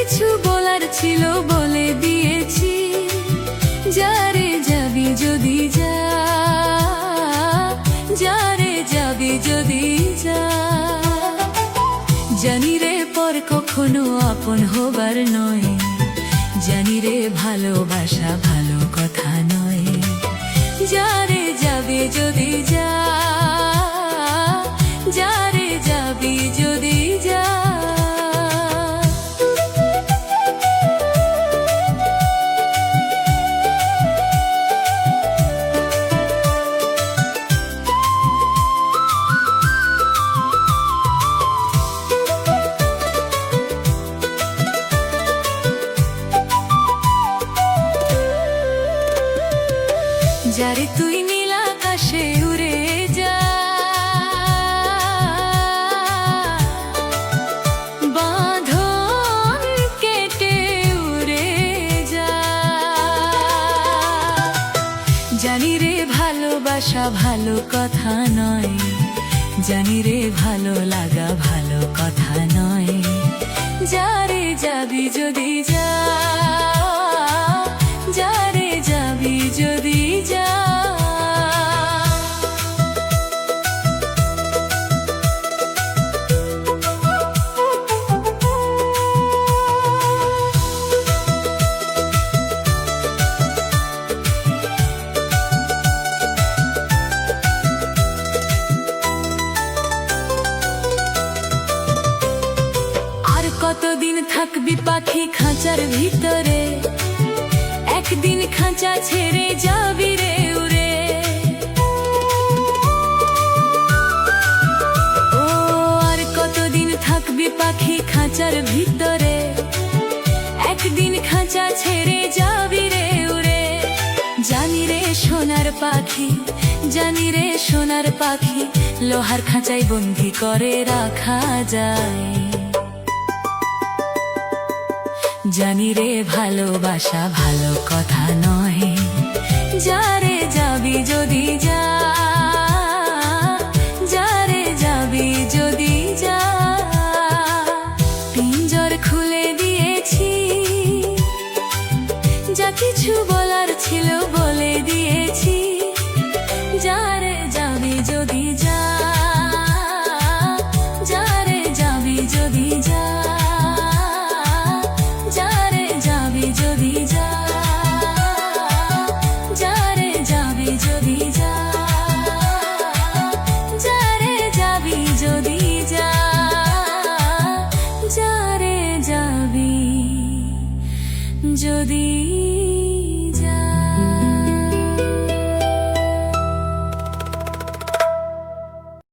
কিছু বলার ছিল বলে দিয়েছি, যারে যাবি যদি যা, যারে যাবি যদি যা। জানি রে পর কখনো আপন হবার নয়, জানি রে ভালোবাসা ভালো কথা নয়। যারে যাবি যদি যা, যারে যাবি যদি যা। যারে তুই নীল আকাশে উড়ে যা, বাঁধন কেটে উড়ে যা। জানি রে ভালোবাসা ভালো কথা নয়, জানি রে ভালো লাগা ভালো কথা নয়। যারে যাবি যদি যা, যারে যাবি যদি যা। আর কতদিন থাকবি পাখি খাঁচার ভিতরে, একদিন খাঁচা ছেড়ে যাবি রে উড়ে। ও আর কতদিন থাকবি পাখি খাঁচার ভিতরে, একদিন খাঁচা ছেড়ে যাবি রে উড়ে। জানি রে সোনার পাখি, জানি রে সোনার পাখি, লোহার খাঁচায় বন্দি করে রাখা যায়। জানি রে ভালোবাসা ভালো কথা নয়, যারে যাবি যদি যা, যারে যাবি যদি যা। পিঞ্জর খুলে দিয়েছি, যা কিছু বলার ছিল বলে দিয়েছি। যারে যাবি যদি যা, যারে যাবি যদি যা, যারে যাবি যদি যা, যারে যাবি যদি যা, যারে যাবি যদি যা, যারে যাবি যদি